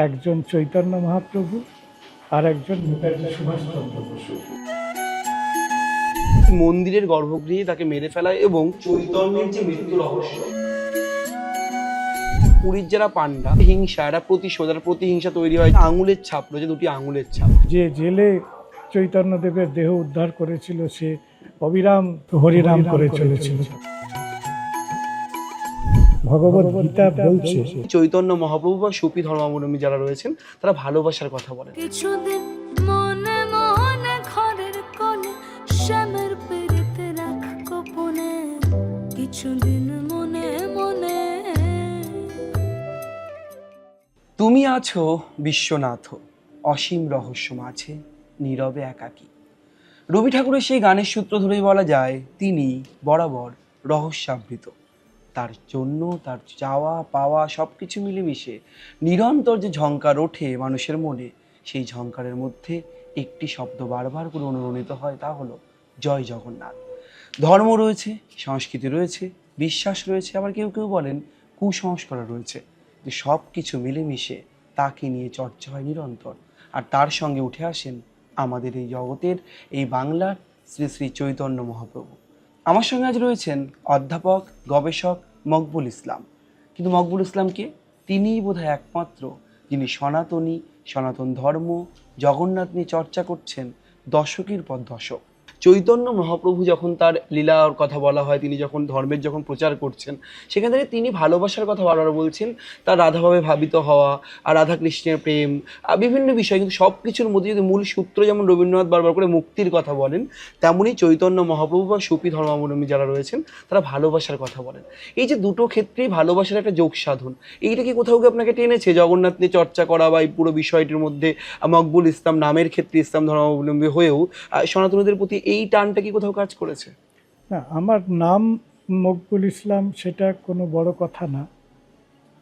একজন চৈতন্য মহাপ্রভু আর একজন নেতাজি সুভাষচন্দ্র বসু। মন্দিরের গর্ভগৃহে তাকে মেরে ফেলায় এবং চৈতন্যের যে মৃত্যু রহস্য, পুরীর যারা পান্ডা হিংসা, একটা প্রতিশোধ, একটা প্রতিহিংসা তৈরি হয়। আঙুলের ছাপ রয়েছে, দুটি আঙুলের ছাপ। যে জেলে চৈতন্যদেবের দেহ উদ্ধার করেছিল সে অবিরাম হরিনাম করে চলেছিল। ভগবত গীতা বলছে চৈতন্য মহাপ্রভু বা সুফি ধর্মাবলম্বী যারা রয়েছেন তারা ভালোবাসার কথা বলেন। কিছুদিন মনে মনে ঘরের কোণে শ্যামের পেরিতে রাখ গোপনে, কিছুদিন মনে মনে। তুমি আছো বিশ্বনাথ, অসীম রহস্য মাঝে নীরবে একাকী। রবি ঠাকুরের সেই গানের সূত্র ধরেই বলা যায় তিনি বরাবর রহস্যাবৃত। তার জন্য তার চাওয়া পাওয়া সব কিছু মিলেমিশে নিরন্তর যে ঝংকার ওঠে মানুষের মনে, সেই ঝংকারের মধ্যে একটি শব্দ বারবার করে অনুরণিত হয়, তা হলো জয় জগন্নাথ। ধর্ম রয়েছে, সংস্কৃতি রয়েছে, বিশ্বাস রয়েছে, আবার কেউ কেউ বলেন কুসংস্কার রয়েছে। যে সব কিছু মিলেমিশে তাকে নিয়ে চর্চা হয় নিরন্তর। আর তার সঙ্গে উঠে আসেন আমাদের এই জগতের, এই বাংলার শ্রী শ্রী চৈতন্য মহাপ্রভু। আমার সঙ্গে আজ রয়েছেন অধ্যাপক গবেষক মকবুল ইসলাম। কিন্তু মকবুল ইসলামকে তিনিই বোধহয় একমাত্র যিনি সনাতন ধর্ম জগন্নাথ নিয়ে চর্চা করছেন দশকের পর দশক। চৈতন্য মহাপ্রভু যখন তার লীলার কথা বলা হয়, তিনি যখন ধর্মের যখন প্রচার করছেন, সেখান থেকে তিনি ভালোবাসার কথা বারবার বলছেন। তার রাধাভাবে ভাবিত হওয়া আর রাধা কৃষ্ণের প্রেম, বিভিন্ন বিষয়, কিন্তু সব কিছুর মধ্যে যদি মূল সূত্র যেমন রবীন্দ্রনাথ বারবার করে মুক্তির কথা বলেন, তেমনই চৈতন্য মহাপ্রভু বা সুফি ধর্মাবলম্বী যারা রয়েছেন তারা ভালোবাসার কথা বলেন। এই যে দুটো ক্ষেত্রেই ভালোবাসার একটা যোগ সাধন, এইটা কি কোথাও কি আপনাকে টেনেছে জগন্নাথ নিয়ে চর্চা করা বা এই পুরো বিষয়টির মধ্যে? মকবুল ইসলাম নামের ক্ষেত্রে ইসলাম ধর্মাবলম্বী হয়েও সনাতনীদের প্রতি এই টানটা কি কোথাও কাজ করেছে? না, আমার নাম মকবুল ইসলাম সেটা কোনো বড় কথা না।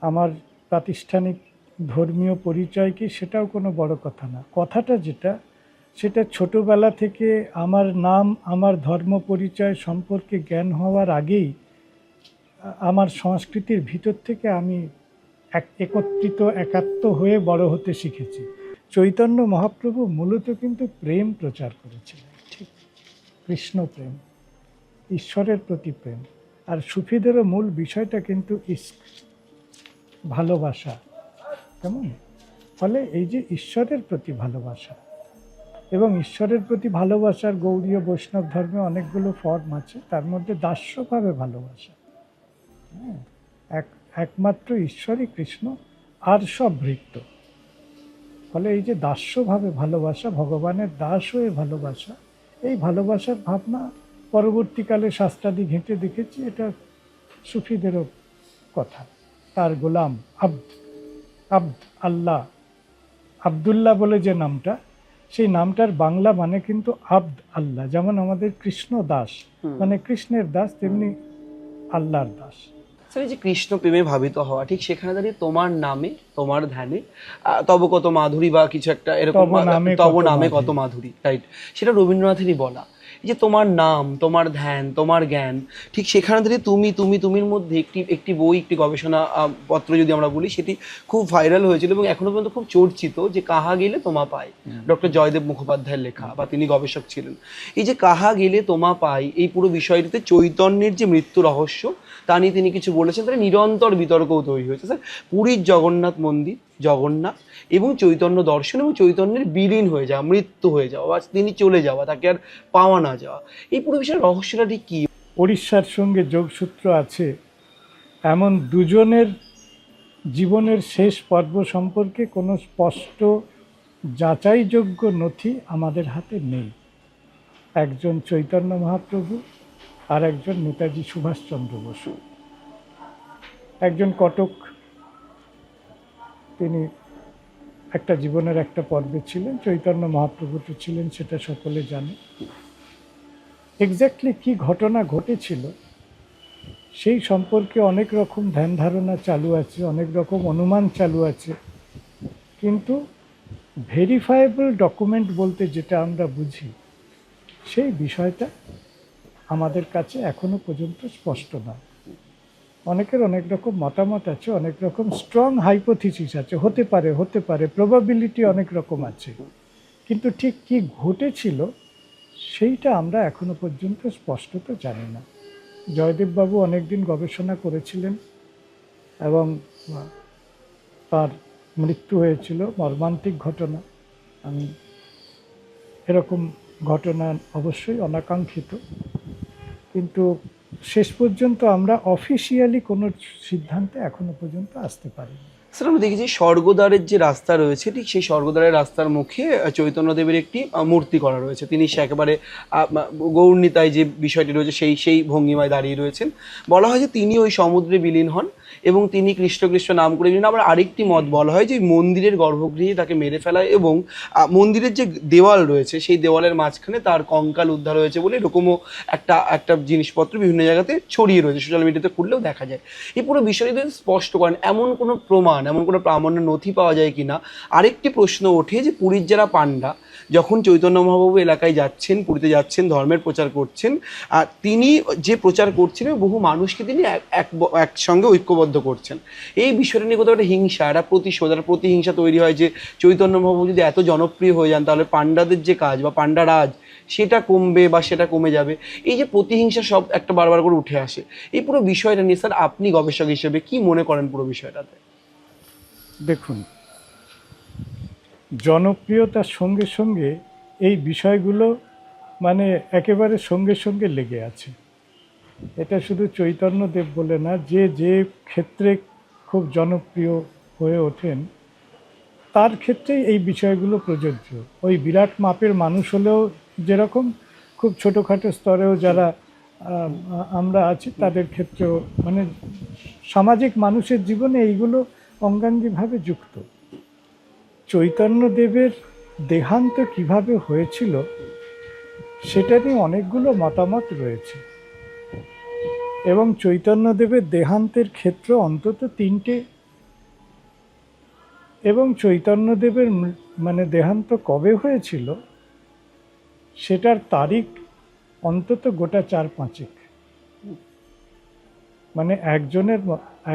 আমার প্রাতিষ্ঠানিক ধর্মীয় পরিচয় কি সেটাও কোনো বড় কথা না। কথাটা যেটা, সেটা ছোটবেলা থেকে আমার নাম, আমার ধর্ম পরিচয় সম্পর্কে জ্ঞান হওয়ার আগেই আমার সংস্কৃতির ভিতর থেকে আমি একত্রিত একাত্ম হয়ে বড় হতে শিখেছি। চৈতন্য মহাপ্রভু মূলত কিন্তু প্রেম প্রচার করেছিলেন, ঠিক কৃষ্ণ প্রেম, ঈশ্বরের প্রতি প্রেম। আর সুফিদেরও মূল বিষয়টা কিন্তু ভালোবাসা, কেমন? ফলে এই যে ঈশ্বরের প্রতি ভালোবাসা, এবং ঈশ্বরের প্রতি ভালোবাসার গৌড়ীয় বৈষ্ণব ধর্মে অনেকগুলো ফর্ম আছে, তার মধ্যে দাস্যভাবে ভালোবাসা। হ্যাঁ, একমাত্র ঈশ্বরই কৃষ্ণ, আর সব ভৃত্য। ফলে এই যে দাস্যভাবে ভালোবাসা, ভগবানের দাস হয়ে ভালোবাসা, এই ভালোবাসার ভাবনা পরবর্তীকালে শাস্ত্রাদি ঘেঁটে দেখেছি এটা সুফিদেরও কথা। তার গোলাম আব্দ আল্লাহ, আবদুল্লাহ বলে যে নামটা, সেই নামটার বাংলা মানে কিন্তু আব্দ আল্লাহ। যেমন আমাদের কৃষ্ণ দাস মানে কৃষ্ণের দাস, তেমনি আল্লাহর দাস। স্যার, এই যে কৃষ্ণ প্রেমে ভাবিত হওয়া, ঠিক সেখানে দাঁড়িয়ে তোমার নামে তোমার ধ্যানে তব কত মাধুরী বা কিছু একটা এরকম, তব নামে কত মাধুরী, রাইট? সেটা রবীন্দ্রনাথেরই বলা। এই যে তোমার নাম, তোমার ধ্যান, তোমার জ্ঞান, ঠিক সেখানে দাঁড়িয়ে তুমির মধ্যে একটি বই, একটি গবেষণা পত্র যদি আমরা বলি, সেটি খুব ভাইরাল হয়েছিল এবং এখনো পর্যন্ত খুব চর্চিত, যে কাহা গেলে তোমা পাই, ডক্টর জয়দেব মুখোপাধ্যায়ের লেখা, বা তিনি গবেষক ছিলেন। এই যে কাহা গেলে তোমা পাই, এই পুরো বিষয়টিতে চৈতন্যের যে মৃত্যু রহস্য তা নিয়ে তিনি কিছু বলেছেন। তাহলে নিরন্তর বিতর্কও তৈরি হয়েছে। স্যার, পুরীর জগন্নাথ মন্দির, জগন্নাথ এবং চৈতন্য দর্শন এবং চৈতন্যের বিলীন হয়ে যাওয়া, মৃত্যু হয়ে যাওয়া, বা তিনি চলে যাওয়া, তাকে আর পাওয়া না যাওয়া, এই পুরো বিষয়ের রহস্যটা ঠিক কী? উড়িষ্যার সঙ্গে যোগসূত্র আছে এমন দুজনের জীবনের শেষ পর্ব সম্পর্কে কোনো স্পষ্ট যাচাইযোগ্য নথি আমাদের হাতে নেই। একজন চৈতন্য মহাপ্রভু আর একজন নেতাজি সুভাষচন্দ্র বসু। একজন কটক, তিনি একটা জীবনের একটা পর্বে ছিলেন, চৈতন্য মহাপ্রভু তো ছিলেন, সেটা সকলে জানে। এক্স্যাক্টলি কি ঘটনা ঘটেছিল সেই সম্পর্কে অনেক রকম ধ্যান ধারণা চালু আছে, অনেক রকম অনুমান চালু আছে, কিন্তু ভেরিফায়েবল ডকুমেন্ট বলতে যেটা আমরা বুঝি, সেই বিষয়টা আমাদের কাছে এখনো পর্যন্ত স্পষ্ট নয়। অনেকের অনেক রকম মতামত আছে, অনেক রকম স্ট্রং হাইপোথিসিস আছে, হতে পারে প্রবাবিলিটি অনেক রকম আছে, কিন্তু ঠিক কি ঘটেছিল সেইটা আমরা এখনো পর্যন্ত স্পষ্টত জানি না। জয়দেববাবু অনেকদিন গবেষণা করেছিলেন এবং তার মৃত্যু হয়েছিল, মর্মান্তিক ঘটনা। আমি এরকম ঘটনা অবশ্যই অনাকাঙ্ক্ষিত, কিন্তু শেষ পর্যন্ত আমরা অফিসিয়ালি কোনো সিদ্ধান্তে এখনো পর্যন্ত আসতে পারিনি। স্যার আমরা দেখেছি স্বর্গদ্বারের যে রাস্তা রয়েছে, ঠিক সেই স্বর্গদ্বারের রাস্তার মুখে চৈতন্যদেবের একটি মূর্তি করা রয়েছে। তিনি সে একেবারে গৌরনীতায় যে বিষয়টি রয়েছে সেই ভঙ্গিমায় দাঁড়িয়ে রয়েছেন। বলা হয় যে তিনি ওই সমুদ্রে বিলীন হন এবং তিনি কৃষ্ণ কৃষ্ণ নাম করে বিলীন। আবার আরেকটি মত বলা হয় যে মন্দিরের গর্ভগৃহে তাকে মেরে ফেলায় এবং মন্দিরের যে দেওয়াল রয়েছে সেই দেওয়ালের মাঝখানে তার কঙ্কাল উদ্ধার হয়েছে বলে এরকমও একটা জিনিসপত্র বিভিন্ন জায়গাতে ছড়িয়ে রয়েছে, সোশ্যাল মিডিয়াতে খুললেও দেখা যায়। এই পুরো বিষয়টি যদি স্পষ্ট করেন, এমন কোনো প্রমাণ, এমন কোনো প্রামাণ্য নথি পাওয়া যায় কিনা। আরেকটি প্রশ্ন ওঠে যে পুরীর যারা পাণ্ডা যখন চৈতন্য মহাপ্রভু এলাকায় যাচ্ছেন, পুরীতে যাচ্ছেন, ধর্মের প্রচার করছেন, আর তিনি যে প্রচার করছেন বহু মানুষকে তিনি একসঙ্গে ঐক্যবদ্ধ করছেন। এই বিষয়টা নিয়ে কোথাও একটা হিংসা, একটা প্রতিশোধ, একটা প্রতিহিংসা তৈরি হয় যে চৈতন্য মহাপ্রভু যদি এত জনপ্রিয় হয়ে যান তাহলে পাণ্ডাদের যে কাজ বা পাণ্ডা রাজ সেটা কমবে বা সেটা কমে যাবে। এই যে প্রতিহিংসা সব একটা বারবার করে উঠে আসে, এই পুরো বিষয়টা নিয়ে স্যার আপনি গবেষক হিসেবে কি মনে করেন পুরো বিষয়টাতে? দেখুন, জনপ্রিয়তার সঙ্গে সঙ্গে এই বিষয়গুলো মানে একেবারে সঙ্গে সঙ্গে লেগে আছে। এটা শুধু চৈতন্যদেব বলে না, যে ক্ষেত্রে খুব জনপ্রিয় হয়ে ওঠেন তার ক্ষেত্রেই এই বিষয়গুলো প্রযোজ্য। ওই বিরাট মাপের মানুষ হলেও যেরকম, খুব ছোটোখাটো স্তরেও যারা আমরা আছি তাদের ক্ষেত্রেও, মানে সামাজিক মানুষের জীবনে এইগুলো অঙ্গাঙ্গিভাবে যুক্ত। চৈতন্যদেবের দেহান্ত কিভাবে হয়েছিল সেটা নিয়ে অনেকগুলো মতামত রয়েছে এবং চৈতন্যদেবের দেহান্তের ক্ষেত্র অন্তত 3টে, এবং চৈতন্যদেবের মানে দেহান্ত কবে হয়েছিল সেটার তারিখ অন্তত গোটা 4-5। মানে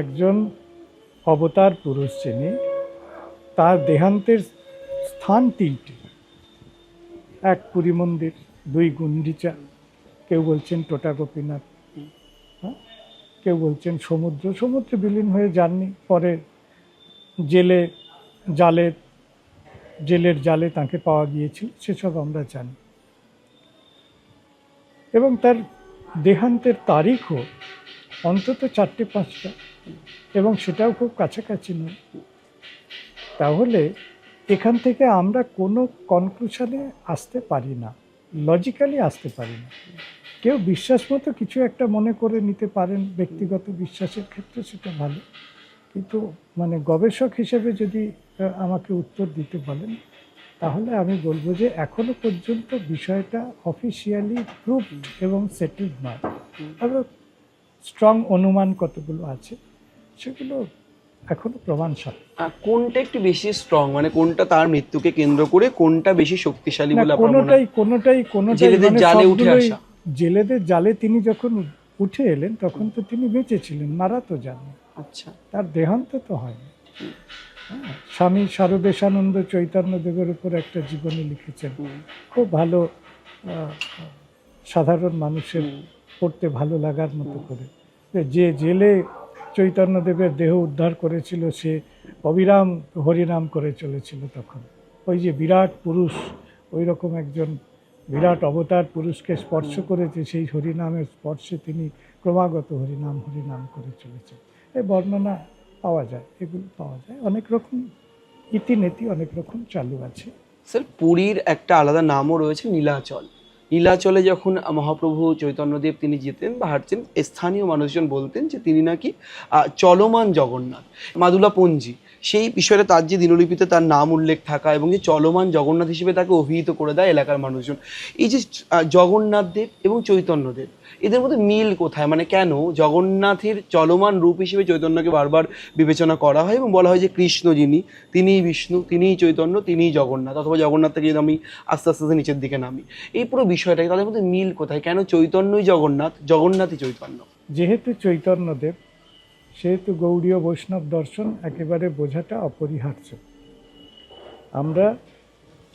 একজন অবতার পুরুষ যিনি, তার দেহান্তের স্থান 3টে। 1 পুরী মন্দির, 2 গুন্ডিচা, কেউ বলছেন টোটা গোপীনাথ, কেউ বলছেন সমুদ্রে বিলীন হয়ে যাননি, পরে জেলের জালে তাকে পাওয়া গিয়েছিল, সেসব আমরা জানি। এবং তার দেহান্তের তারিখও অন্তত 4-5টা, এবং সেটাও খুব কাছাকাছি নয়। তাহলে এখান থেকে আমরা কোনো কনক্লুশনে আসতে পারি না, লজিক্যালি আসতে পারি না। কেউ বিশ্বাস মতো কিছু একটা মনে করে নিতে পারেন, ব্যক্তিগত বিশ্বাসের ক্ষেত্রে সেটা ভালো, কিন্তু মানে গবেষক হিসেবে যদি আমাকে উত্তর দিতে বলেন তাহলে আমি বলবো যে এখনো পর্যন্ত বিষয়টা অফিসিয়ালি প্রুভড এবং সেটেলড নয়। আবার স্ট্রং অনুমান কতগুলো আছে, সেগুলো এখনো প্রমাণ সাপেক্ষ। কোনটা একটু বেশি স্ট্রং, মানে কোনটা তার মৃত্যুকে কেন্দ্র করে কোনটা বেশি শক্তিশালী বলে আপনার মনে হয়? কোনোটাই জেলেদের মানে জালে উঠে আসা। জেলেদের জালে তিনি যখন উঠে এলেন তখন তো তিনি বেঁচে ছিলেন, মারা তো যাননি। আচ্ছা, তার দেহান্ত তো হয়নি। স্বামী স্বরূপেশানন্দ চৈতন্যদেবের উপর একটা জীবনী লিখেছেন, খুব ভালো, সাধারণ মানুষের পড়তে ভালো লাগার মতো করে। যে জেলে চৈতন্যদেবের দেহ উদ্ধার করেছিল সে অবিরাম হরিনাম করে চলেছিল তখন। ওই যে বিরাট পুরুষ, ওই রকম একজন বিরাট অবতার পুরুষকে স্পর্শ করেছে, সেই হরিনামের স্পর্শে তিনি ক্রমাগত হরিনাম করে চলেছেন। এই বর্ণনা পাওয়া যায়, এগুলো পাওয়া যায়, অনেক রকম ইতিনীতি অনেক রকম চালু আছে। স্যার পুরীর একটা আলাদা নামও রয়েছে নীলাচল। নীলাচলে যখন মহাপ্রভু চৈতন্যদেব তিনি যেতেন বা হাঁটছেন, স্থানীয় মানুষজন বলতেন যে তিনি নাকি চলমান জগন্নাথ, মাদুলাপঞ্জি, সেই বিষয়টা তার যে দিনলিপিতে তার নাম উল্লেখ থাকা এবং যে চলমান জগন্নাথ হিসেবে তাকে অভিহিত করে দেয় এলাকার মানুষজন। এই যে জগন্নাথ দেব এবং চৈতন্যদেব, এদের মধ্যে মিল কোথায়? মানে কেন জগন্নাথের চলমান রূপ হিসেবে চৈতন্যকে বারবার বিবেচনা করা হয় এবং বলা হয় যে কৃষ্ণ যিনি, তিনিই বিষ্ণু, তিনিই চৈতন্য, তিনিই জগন্নাথ, অথবা জগন্নাথ থেকে যদি আমি আস্তে আস্তে নিচের দিকে নামি, এই পুরো বিষয়টাকে তাদের মধ্যে মিল কোথায়? কেন চৈতন্যই জগন্নাথ, জগন্নাথই চৈতন্য? যেহেতু চৈতন্যদেব সেহেতু গৌড়ীয় বৈষ্ণব দর্শন একেবারে বোঝাটা অপরিহার্য। আমরা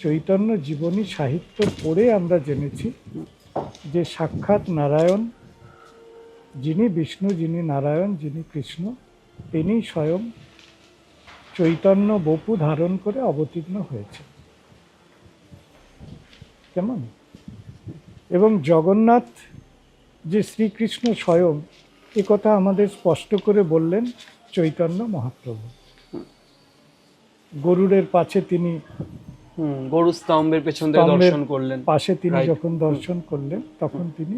চৈতন্য জীবনী সাহিত্য পড়ে আমরা জেনেছি যে সাক্ষাৎ নারায়ণ, যিনি বিষ্ণু, যিনি নারায়ণ, যিনি কৃষ্ণ, তিনি স্বয়ং চৈতন্য বপু ধারণ করে অবতীর্ণ হয়েছে। কেমন? এবং জগন্নাথ যে শ্রীকৃষ্ণ স্বয়ং, এ কথা আমাদের স্পষ্ট করে বললেন চৈতন্য মহাপ্রভু। গরুড়ের পাশে তিনি গরু স্তম্ভের পেছন থেকে দর্শন করলেন, পাশে তিনি Right. যখন দর্শন করলেন তখন তিনি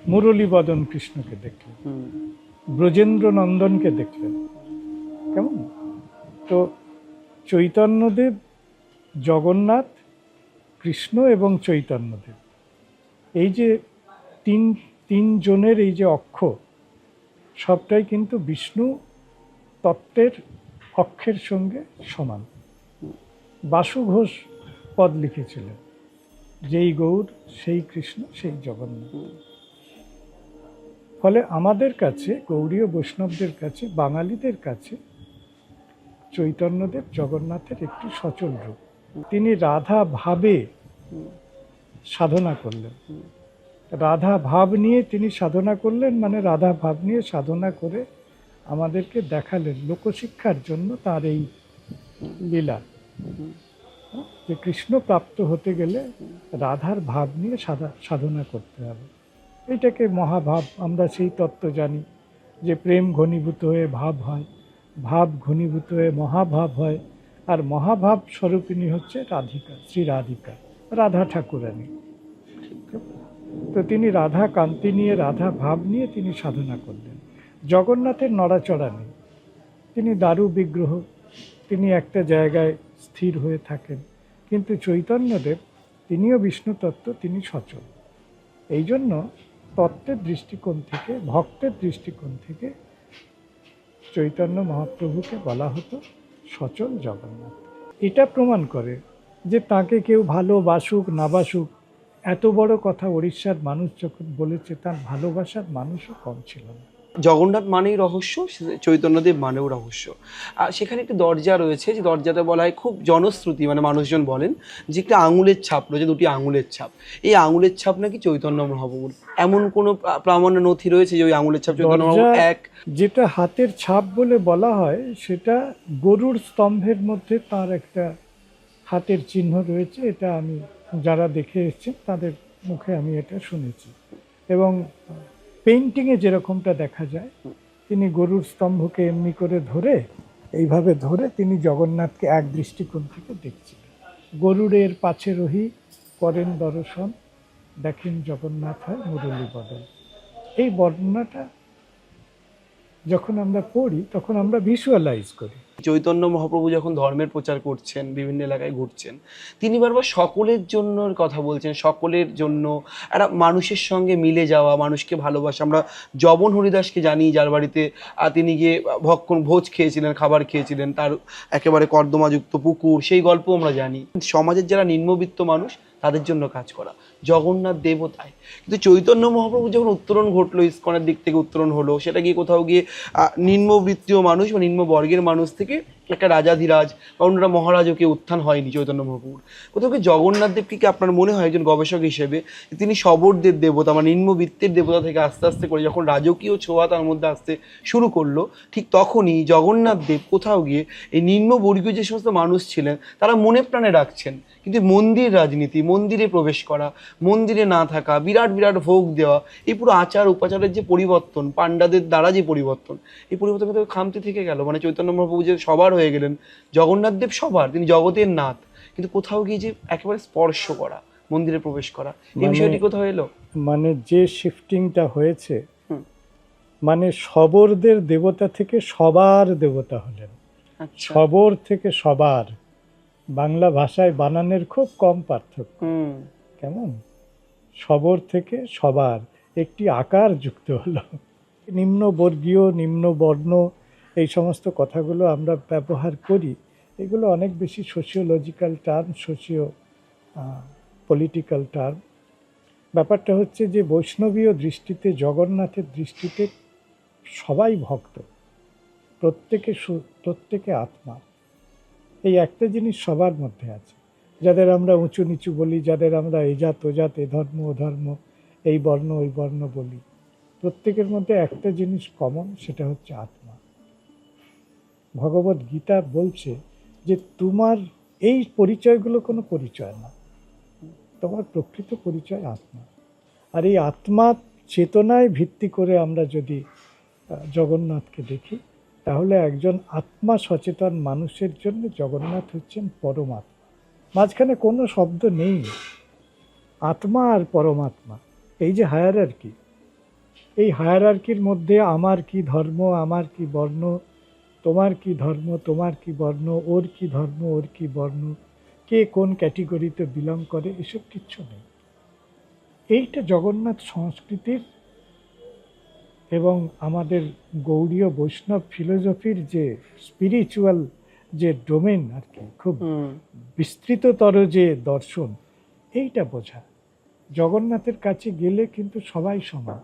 মুরলীবদন কৃষ্ণকে দেখলেন, ব্রজেন্দ্র নন্দনকে দেখলেন। কেমন? তো চৈতন্যদেব, জগন্নাথ, কৃষ্ণ এবং চৈতন্যদেব, এই যে তিনজনের এই যে অক্ষ, সবটাই কিন্তু বিষ্ণু তত্ত্বের অক্ষের সঙ্গে সমান। বাসু ঘোষ পদ লিখেছিলেন, যেই গৌর সেই কৃষ্ণ সেই জগন্নাথ। ফলে আমাদের কাছে, গৌড়ীয় বৈষ্ণবদের কাছে, বাঙালিদের কাছে চৈতন্যদেব জগন্নাথের একটি সচল রূপ। তিনি রাধা ভাবে সাধনা করলেন, রাধা ভাব নিয়ে তিনি সাধনা করলেন, মানে রাধা ভাব নিয়ে সাধনা করে আমাদেরকে দেখালেন লোকশিক্ষার জন্য তার এই লীলা, যে কৃষ্ণ প্রাপ্ত হতে গেলে রাধার ভাব নিয়ে সাধনা করতে হবে। এটাকে মহাভাব, আমরা সেই তত্ত্ব জানি যে প্রেম ঘনীভূত হয়ে ভাব হয়, ভাব ঘনীভূত হয়ে মহাভাব হয়, আর মহাভাব স্বরূপিণী হচ্ছে রাধিকা, শ্রী রাধিকা, রাধা ঠাকুরানী। তো তিনি রাধা কান্তি নিয়ে, রাধা ভাব নিয়ে তিনি সাধনা করলেন। জগন্নাথের নড়াচড়া নেই, তিনি দারু বিগ্রহ, তিনি একটা জায়গায় স্থির হয়ে থাকেন। কিন্তু চৈতন্যদেব, তিনিও বিষ্ণু তত্ত্ব, তিনি সচল। এই জন্য তত্ত্বের দৃষ্টিকোণ থেকে, ভক্তের দৃষ্টিকোণ থেকে চৈতন্য মহাপ্রভুকে বলা হতো সচল জগন্নাথ। এটা প্রমাণ করে যে তাকে কেউ ভালোবাসুক না বাসুক, এত বড় কথা উড়িষ্যার মানুষ যখন বলেছে, তার ভালোবাসার মানুষও কম ছিল না। জগন্নাথ মানেই রহস্য, চৈতন্যদেব মানেও রহস্য। আর সেখানে একটি দরজা রয়েছে, যে দরজাতে বলা হয়, খুব জনশ্রুতি, মানে মানুষজন বলেন যে একটা আঙুলের ছাপ রয়েছে, দুটি আঙুলের ছাপ। এই আঙুলের ছাপ নাকি চৈতন্য মহাপ্রভুর। এমন কোনো প্রামাণ্য নথি রয়েছে যে ওই আঙুলের ছাপ চৈতন্য মহাপ্রভু এক? যেটা হাতের ছাপ বলে বলা হয়, সেটা গরুর স্তম্ভের মধ্যে তার একটা হাতের চিহ্ন রয়েছে। এটা আমি, যারা দেখে এসেছেন তাদের মুখে আমি এটা শুনেছি। এবং পেইন্টিংয়ে যেরকমটা দেখা যায়, তিনি গরুর স্তম্ভকে এমনি করে ধরে, এইভাবে ধরে তিনি জগন্নাথকে এক দৃষ্টিকোণ থেকে দেখছিলেন। গরুড়ের পাছে রহি করেন দর্শন, দেখেন জগন্নাথ হয় মুরলী বদন। এই বর্ণনাটা যখন আমরা পড়ি তখন আমরা ভিজুয়ালাইজ করি। চৈতন্য মহাপ্রভু যখন ধর্মের প্রচার করছেন, বিভিন্ন এলাকায় ঘুরছেন, তিনি বারবার সকলের জন্য কথা বলছেন, সকলের জন্য একটা মানুষের সঙ্গে মিলে যাওয়া, মানুষকে ভালোবাসা। আমরা জবন হরিদাসকে জানি, যার বাড়িতে তিনি গিয়ে ভোজ খেয়েছিলেন, খাবার খেয়েছিলেন, তার একেবারে কর্দমাযুক্ত পুকুর, সেই গল্প আমরা জানি। সমাজের যারা নিম্নবিত্ত মানুষ, তাদের জন্য কাজ করা। জগন্নাথ দেবতায়, কিন্তু চৈতন্য মহাপ্রভু যখন উত্তরণ ঘটলো, ইস্কনের দিক থেকে উত্তরণ হলো, সেটা গিয়ে কোথাও গিয়ে নিম্নবৃত্তীয় মানুষ বা নিম্ন বর্গের মানুষ থেকে একটা রাজাধিরাজ বা অন্যরা মহারাজকে উত্থান হয়নি চৈতন্য মহাপ্রভুর। কোথাও কি জগন্নাথ দেবকে কি আপনার মনে হয়, একজন গবেষক হিসেবে, তিনি সবরদের দেবতা বা নিম্নবিত্তের দেবতা থেকে আস্তে আস্তে করে যখন রাজকীয় ছোঁয়া তার মধ্যে আসতে শুরু করলো, ঠিক তখনই জগন্নাথ দেব কোথাও গিয়ে এই নিম্নবর্গীয় যে সমস্ত মানুষ ছিলেন, তারা মনে প্রাণে রাখছেন, কিন্তু মন্দির রাজনীতি, মন্দিরে প্রবেশ করা, মন্দিরে না থাকা, বিরাট বিরাট ভোগ দেওয়া, এই পুরো আচার উপাচারের যে পরিবর্তন, পাণ্ডাদের দ্বারা যে পরিবর্তন, এই পরিবর্তন কিন্তু খামতি থেকে গেল। মানে চৈতন্য মহাপ্রভু যে সবার হয়ে গেলেন, জগন্নাথ দেব সবার, তিনি জগতের নাথ, কিন্তু কোথাও গিয়ে যে একেবারে স্পর্শ করা, মন্দিরে প্রবেশ করা, এই বিষয়টি কোথাও এলো? মানে যে শিফটিংটা হয়েছে, মানে সবরদের দেবতা থেকে সবার দেবতা হলেন। সবর থেকে সবার, বাংলা ভাষায় বানানের খুব কম পার্থক্য। কেমন? সবর থেকে সবার একটি আকার যুক্ত হলো। নিম্নবর্গীয়, নিম্নবর্ণ, এই সমস্ত কথাগুলো আমরা ব্যবহার করি, এগুলো অনেক বেশি সোশিওলজিক্যাল টার্ম, পলিটিক্যাল টার্ম। ব্যাপারটা হচ্ছে যে বৈষ্ণবীয় দৃষ্টিতে, জগন্নাথের দৃষ্টিতে সবাই ভক্ত, প্রত্যেকে আত্মা। এই একটা জিনিস সবার মধ্যে আছে। যাদের আমরা উঁচু নিচু বলি, যাদের আমরা এ জাত ও জাত, এ ধর্ম ও ধর্ম, এই বর্ণ ওই বর্ণ বলি, প্রত্যেকের মধ্যে একটা জিনিস কমন, সেটা হচ্ছে আত্মা। ভগবত গীতা বলছে যে তোমার এই পরিচয়গুলো কোনো পরিচয় না, তোমার প্রকৃত পরিচয় আত্মা। আর এই আত্মা চেতনায় ভিত্তি করে আমরা যদি জগন্নাথকে দেখি, তাহলে একজন আত্মা সচেতন মানুষের জন্য জগন্নাথ হচ্ছেন পরমাত্মা। মাঝখানে কোনো শব্দ নেই। আত্মা আর পরমাত্মা, এই যে হায়ারার্কি, এই হায়ারার্কির মধ্যে আমার কি ধর্ম, আমার কি বর্ণ, তোমার কি ধর্ম, তোমার কি বর্ণ, ওর কি ধর্ম, ওর কি বর্ণ, কে কোন ক্যাটেগরিতে বিলং করে, এসব কিচ্ছু নেই। এইটা জগন্নাথ সংস্কৃতির এবং আমাদের গৌড়ীয় বৈষ্ণব ফিলোসফির যে স্পিরিচুয়াল যে ডোমেন আর কি, খুব বিস্তৃততর যে দর্শন, এইটা বোঝা। জগন্নাথের কাছে গেলে কিন্তু সবাই সমান।